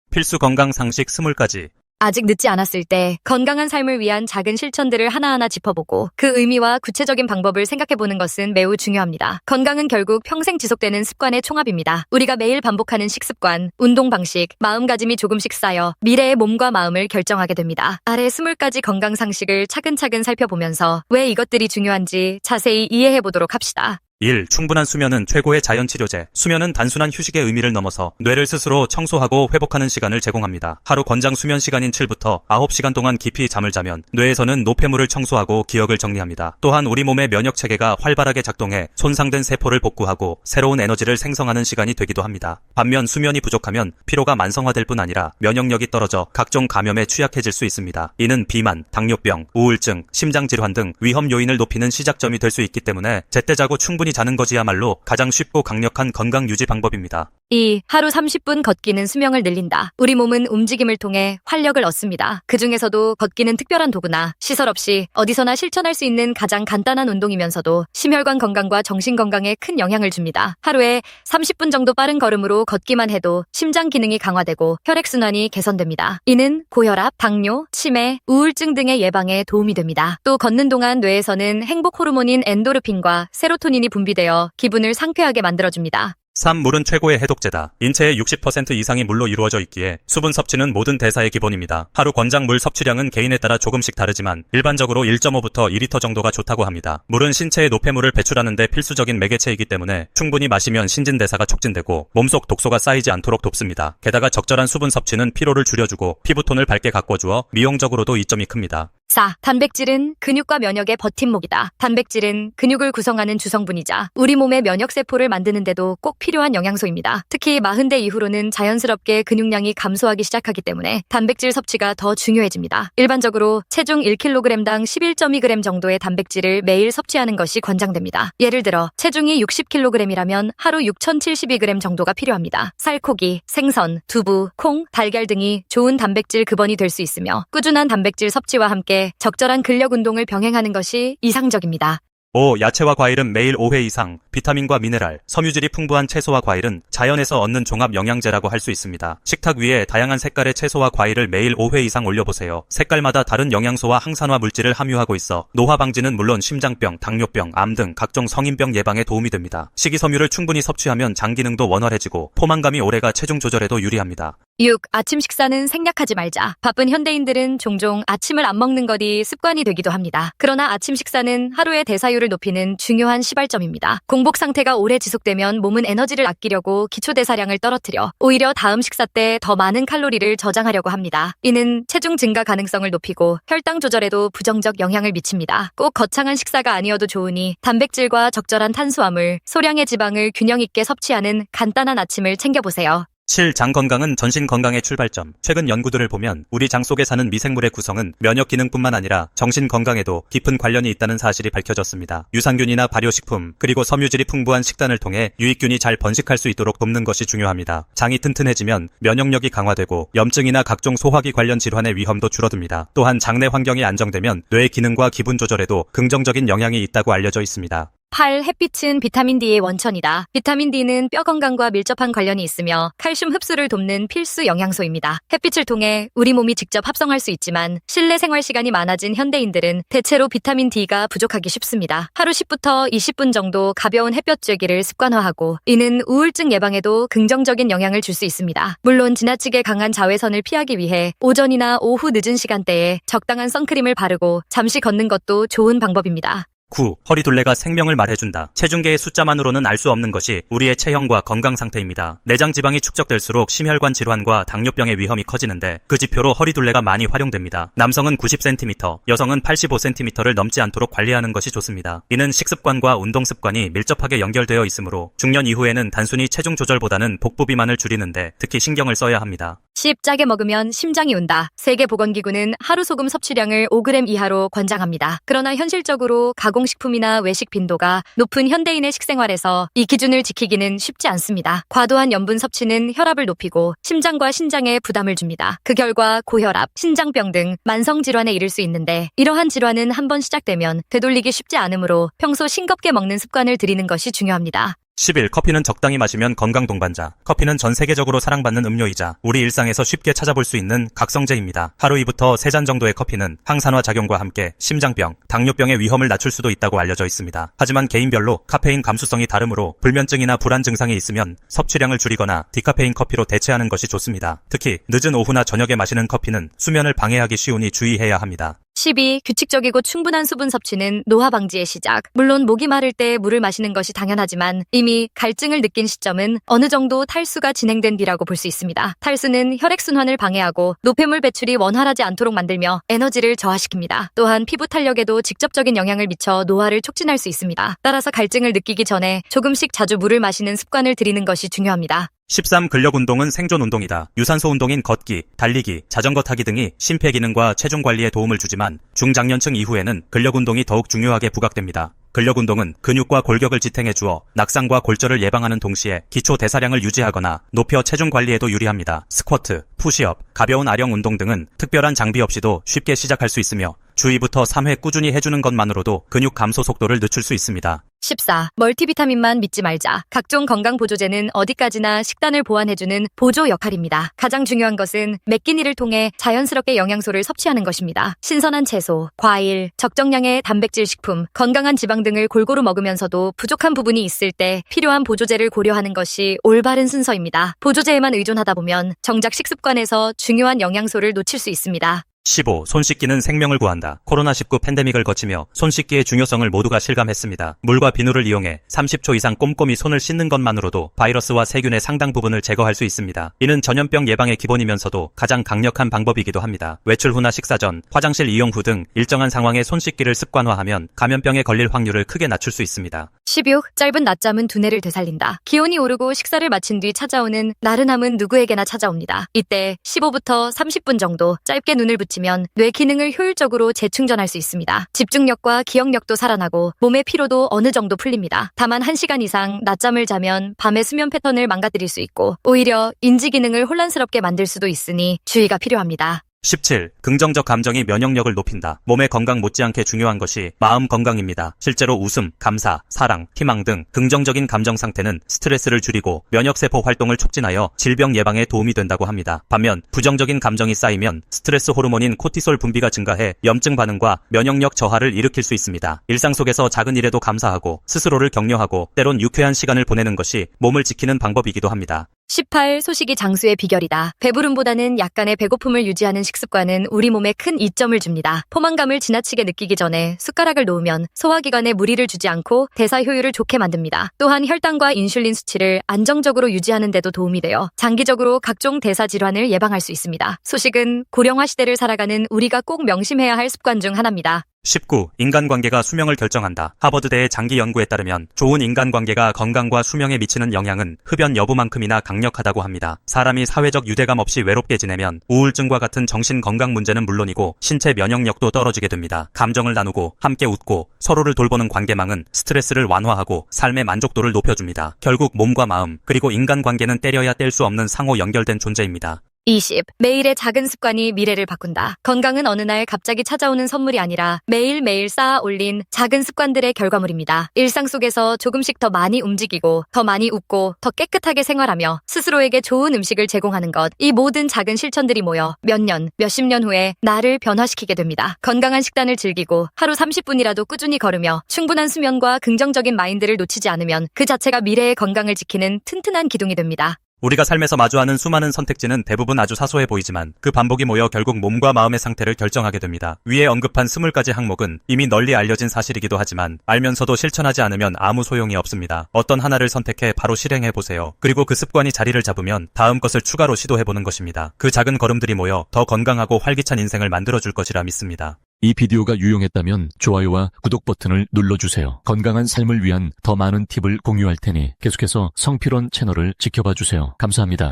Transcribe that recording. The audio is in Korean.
필수 건강 상식 20가지. 아직 늦지 않았을 때 건강한 삶을 위한 작은 실천들을 하나하나 짚어보고 그 의미와 구체적인 방법을 생각해보는 것은 매우 중요합니다. 건강은 결국 평생 지속되는 습관의 총합입니다. 우리가 매일 반복하는 식습관, 운동 방식, 마음가짐이 조금씩 쌓여 미래의 몸과 마음을 결정하게 됩니다. 아래 20가지 건강 상식을 차근차근 살펴보면서 왜 이것들이 중요한지 자세히 이해해보도록 합시다. 1. 충분한 수면은 최고의 자연치료제. 수면은 단순한 휴식의 의미를 넘어서 뇌를 스스로 청소하고 회복하는 시간을 제공합니다. 하루 권장 수면 시간인 7부터 9시간 동안 깊이 잠을 자면 뇌에서는 노폐물을 청소하고 기억을 정리합니다. 또한 우리 몸의 면역체계가 활발하게 작동해 손상된 세포를 복구하고 새로운 에너지를 생성하는 시간이 되기도 합니다. 반면 수면이 부족하면 피로가 만성화될 뿐 아니라 면역력이 떨어져 각종 감염에 취약해질 수 있습니다. 이는 비만, 당뇨병, 우울증, 심장질환 등 위험 요인을 높이는 시작점이 될 수 있기 때문에 제때 자고 충분히 자는 것이야말로 가장 쉽고 강력한 건강 유지 방법입니다. 2. 하루 30분 걷기는 수명을 늘린다. 우리 몸은 움직임을 통해 활력을 얻습니다. 그 중에서도 걷기는 특별한 도구나 시설 없이 어디서나 실천할 수 있는 가장 간단한 운동이면서도 심혈관 건강과 정신 건강에 큰 영향을 줍니다. 하루에 30분 정도 빠른 걸음으로 걷기만 해도 심장 기능이 강화되고 혈액순환이 개선됩니다. 이는 고혈압, 당뇨, 치매, 우울증 등의 예방에 도움이 됩니다. 또 걷는 동안 뇌에서는 행복 호르몬인 엔도르핀과 세로토닌이 분비되어 기분을 상쾌하게 만들어줍니다. 3. 물은 최고의 해독제다. 인체의 60% 이상이 물로 이루어져 있기에 수분 섭취는 모든 대사의 기본입니다. 하루 권장 물 섭취량은 개인에 따라 조금씩 다르지만 일반적으로 1.5부터 2리터 정도가 좋다고 합니다. 물은 신체의 노폐물을 배출하는 데 필수적인 매개체이기 때문에 충분히 마시면 신진대사가 촉진되고 몸속 독소가 쌓이지 않도록 돕습니다. 게다가 적절한 수분 섭취는 피로를 줄여주고 피부톤을 밝게 가꿔주어 미용적으로도 이점이 큽니다. 4. 단백질은 근육과 면역의 버팀목이다. 단백질은 근육을 구성하는 주성분이자 우리 몸의 면역세포를 만드는데도 꼭 필요한 영양소입니다. 특히 40대 이후로는 자연스럽게 근육량이 감소하기 시작하기 때문에 단백질 섭취가 더 중요해집니다. 일반적으로 체중 1kg당 11.2g 정도의 단백질을 매일 섭취하는 것이 권장됩니다. 예를 들어 체중이 60kg이라면 하루 6,072g 정도가 필요합니다. 살코기, 생선, 두부, 콩, 달걀 등이 좋은 단백질 급원이 될 수 있으며 꾸준한 단백질 섭취와 함께 적절한 근력 운동을 병행하는 것이 이상적입니다. 5. 야채와 과일은 매일 5회 이상. 비타민과 미네랄, 섬유질이 풍부한 채소와 과일은 자연에서 얻는 종합 영양제라고 할 수 있습니다. 식탁 위에 다양한 색깔의 채소와 과일을 매일 5회 이상 올려보세요. 색깔마다 다른 영양소와 항산화 물질을 함유하고 있어 노화 방지는 물론 심장병, 당뇨병, 암 등 각종 성인병 예방에 도움이 됩니다. 식이섬유를 충분히 섭취하면 장 기능도 원활해지고 포만감이 오래가 체중 조절에도 유리합니다. 6. 아침 식사는 생략하지 말자. 바쁜 현대인들은 종종 아침을 안 먹는 것이 습관이 되기도 합니다. 그러나 아침 식사는 하루의 대사율을 높이는 중요한 시발점입니다. 공복 상태가 오래 지속되면 몸은 에너지를 아끼려고 기초대사량을 떨어뜨려 오히려 다음 식사 때 더 많은 칼로리를 저장하려고 합니다. 이는 체중 증가 가능성을 높이고 혈당 조절에도 부정적 영향을 미칩니다. 꼭 거창한 식사가 아니어도 좋으니 단백질과 적절한 탄수화물, 소량의 지방을 균형 있게 섭취하는 간단한 아침을 챙겨보세요. 7. 장 건강은 전신 건강의 출발점. 최근 연구들을 보면 우리 장 속에 사는 미생물의 구성은 면역 기능뿐만 아니라 정신 건강에도 깊은 관련이 있다는 사실이 밝혀졌습니다. 유산균이나 발효식품, 그리고 섬유질이 풍부한 식단을 통해 유익균이 잘 번식할 수 있도록 돕는 것이 중요합니다. 장이 튼튼해지면 면역력이 강화되고 염증이나 각종 소화기 관련 질환의 위험도 줄어듭니다. 또한 장내 환경이 안정되면 뇌의 기능과 기분 조절에도 긍정적인 영향이 있다고 알려져 있습니다. 8. 햇빛은 비타민 D의 원천이다. 비타민 D는 뼈 건강과 밀접한 관련이 있으며 칼슘 흡수를 돕는 필수 영양소입니다. 햇빛을 통해 우리 몸이 직접 합성할 수 있지만 실내 생활 시간이 많아진 현대인들은 대체로 비타민 D가 부족하기 쉽습니다. 하루 10부터 20분 정도 가벼운 햇볕 쬐기를 습관화하고 이는 우울증 예방에도 긍정적인 영향을 줄 수 있습니다. 물론 지나치게 강한 자외선을 피하기 위해 오전이나 오후 늦은 시간대에 적당한 선크림을 바르고 잠시 걷는 것도 좋은 방법입니다. 9. 허리둘레가 생명을 말해준다. 체중계의 숫자만으로는 알 수 없는 것이 우리의 체형과 건강 상태입니다. 내장 지방이 축적될수록 심혈관 질환과 당뇨병의 위험이 커지는데 그 지표로 허리둘레가 많이 활용됩니다. 남성은 90cm, 여성은 85cm를 넘지 않도록 관리하는 것이 좋습니다. 이는 식습관과 운동습관이 밀접하게 연결되어 있으므로 중년 이후에는 단순히 체중 조절보다는 복부 비만을 줄이는데 특히 신경을 써야 합니다. 10. 짜게 먹으면 심장이 온다. 세계보건기구는 하루 소금 섭취량을 5g 이하로 권장합니다. 그러나 현실적으로 가공식품이나 외식 빈도가 높은 현대인의 식생활에서 이 기준을 지키기는 쉽지 않습니다. 과도한 염분 섭취는 혈압을 높이고 심장과 신장에 부담을 줍니다. 그 결과 고혈압, 신장병 등 만성질환에 이를 수 있는데 이러한 질환은 한번 시작되면 되돌리기 쉽지 않으므로 평소 싱겁게 먹는 습관을 들이는 것이 중요합니다. 10일 커피는 적당히 마시면 건강 동반자. 커피는 전 세계적으로 사랑받는 음료이자 우리 일상에서 쉽게 찾아볼 수 있는 각성제입니다. 하루 2부터 3잔 정도의 커피는 항산화 작용과 함께 심장병, 당뇨병의 위험을 낮출 수도 있다고 알려져 있습니다. 하지만 개인별로 카페인 감수성이 다르므로 불면증이나 불안 증상이 있으면 섭취량을 줄이거나 디카페인 커피로 대체하는 것이 좋습니다. 특히 늦은 오후나 저녁에 마시는 커피는 수면을 방해하기 쉬우니 주의해야 합니다. 12. 규칙적이고 충분한 수분 섭취는 노화 방지의 시작. 물론 목이 마를 때 물을 마시는 것이 당연하지만 이미 갈증을 느낀 시점은 어느 정도 탈수가 진행된 뒤라고 볼 수 있습니다. 탈수는 혈액순환을 방해하고 노폐물 배출이 원활하지 않도록 만들며 에너지를 저하시킵니다. 또한 피부 탄력에도 직접적인 영향을 미쳐 노화를 촉진할 수 있습니다. 따라서 갈증을 느끼기 전에 조금씩 자주 물을 마시는 습관을 들이는 것이 중요합니다. 13. 근력 운동은 생존 운동이다. 유산소 운동인 걷기, 달리기, 자전거 타기 등이 심폐기능과 체중 관리에 도움을 주지만 중장년층 이후에는 근력 운동이 더욱 중요하게 부각됩니다. 근력 운동은 근육과 골격을 지탱해 주어 낙상과 골절을 예방하는 동시에 기초 대사량을 유지하거나 높여 체중 관리에도 유리합니다. 스쿼트, 푸시업, 가벼운 아령 운동 등은 특별한 장비 없이도 쉽게 시작할 수 있으며 주 2부터 3회 꾸준히 해주는 것만으로도 근육 감소 속도를 늦출 수 있습니다. 14. 멀티비타민만 믿지 말자. 각종 건강 보조제는 어디까지나 식단을 보완해주는 보조 역할입니다. 가장 중요한 것은 매 끼니를 통해 자연스럽게 영양소를 섭취하는 것입니다. 신선한 채소, 과일, 적정량의 단백질 식품, 건강한 지방 등을 골고루 먹으면서도 부족한 부분이 있을 때 필요한 보조제를 고려하는 것이 올바른 순서입니다. 보조제에만 의존하다 보면 정작 식습관에서 중요한 영양소를 놓칠 수 있습니다. 15. 손 씻기는 생명을 구한다. 코로나19 팬데믹을 거치며 손 씻기의 중요성을 모두가 실감했습니다. 물과 비누를 이용해 30초 이상 꼼꼼히 손을 씻는 것만으로도 바이러스와 세균의 상당 부분을 제거할 수 있습니다. 이는 전염병 예방의 기본이면서도 가장 강력한 방법이기도 합니다. 외출 후나 식사 전, 화장실 이용 후 등 일정한 상황에 손 씻기를 습관화하면 감염병에 걸릴 확률을 크게 낮출 수 있습니다. 16. 짧은 낮잠은 두뇌를 되살린다. 기온이 오르고 식사를 마친 뒤 찾아오는 나른함은 누구에게나 찾아옵니다. 이때 15부터 30분 정도 짧게 눈을 붙이면 뇌 기능을 효율적으로 재충전할 수 있습니다. 집중력과 기억력도 살아나고 몸의 피로도 어느 정도 풀립니다. 다만 1시간 이상 낮잠을 자면 밤의 수면 패턴을 망가뜨릴 수 있고 오히려 인지 기능을 혼란스럽게 만들 수도 있으니 주의가 필요합니다. 17. 긍정적 감정이 면역력을 높인다. 몸의 건강 못지않게 중요한 것이 마음 건강입니다. 실제로 웃음, 감사, 사랑, 희망 등 긍정적인 감정 상태는 스트레스를 줄이고 면역세포 활동을 촉진하여 질병 예방에 도움이 된다고 합니다. 반면 부정적인 감정이 쌓이면 스트레스 호르몬인 코티솔 분비가 증가해 염증 반응과 면역력 저하를 일으킬 수 있습니다. 일상 속에서 작은 일에도 감사하고 스스로를 격려하고 때론 유쾌한 시간을 보내는 것이 몸을 지키는 방법이기도 합니다. 18. 소식이 장수의 비결이다. 배부름보다는 약간의 배고픔을 유지하는 식습관은 우리 몸에 큰 이점을 줍니다. 포만감을 지나치게 느끼기 전에 숟가락을 놓으면 소화기관에 무리를 주지 않고 대사 효율을 좋게 만듭니다. 또한 혈당과 인슐린 수치를 안정적으로 유지하는 데도 도움이 되어 장기적으로 각종 대사 질환을 예방할 수 있습니다. 소식은 고령화 시대를 살아가는 우리가 꼭 명심해야 할 습관 중 하나입니다. 19. 인간관계가 수명을 결정한다. 하버드대의 장기 연구에 따르면 좋은 인간관계가 건강과 수명에 미치는 영향은 흡연 여부만큼이나 강력하다고 합니다. 사람이 사회적 유대감 없이 외롭게 지내면 우울증과 같은 정신 건강 문제는 물론이고 신체 면역력도 떨어지게 됩니다. 감정을 나누고 함께 웃고 서로를 돌보는 관계망은 스트레스를 완화하고 삶의 만족도를 높여줍니다. 결국 몸과 마음 그리고 인간관계는 때려야 뗄 수 없는 상호 연결된 존재입니다. 20. 매일의 작은 습관이 미래를 바꾼다. 건강은 어느 날 갑자기 찾아오는 선물이 아니라 매일매일 쌓아 올린 작은 습관들의 결과물입니다. 일상 속에서 조금씩 더 많이 움직이고 더 많이 웃고 더 깨끗하게 생활하며 스스로에게 좋은 음식을 제공하는 것. 이 모든 작은 실천들이 모여 몇 년, 몇십 년 후에 나를 변화시키게 됩니다. 건강한 식단을 즐기고 하루 30분이라도 꾸준히 걸으며 충분한 수면과 긍정적인 마인드를 놓치지 않으면 그 자체가 미래의 건강을 지키는 튼튼한 기둥이 됩니다. 우리가 삶에서 마주하는 수많은 선택지는 대부분 아주 사소해 보이지만 그 반복이 모여 결국 몸과 마음의 상태를 결정하게 됩니다. 위에 언급한 20가지 항목은 이미 널리 알려진 사실이기도 하지만 알면서도 실천하지 않으면 아무 소용이 없습니다. 어떤 하나를 선택해 바로 실행해보세요. 그리고 그 습관이 자리를 잡으면 다음 것을 추가로 시도해보는 것입니다. 그 작은 걸음들이 모여 더 건강하고 활기찬 인생을 만들어줄 것이라 믿습니다. 이 비디오가 유용했다면 좋아요와 구독 버튼을 눌러주세요. 건강한 삶을 위한 더 많은 팁을 공유할 테니 계속해서 성필원 채널을 지켜봐 주세요. 감사합니다.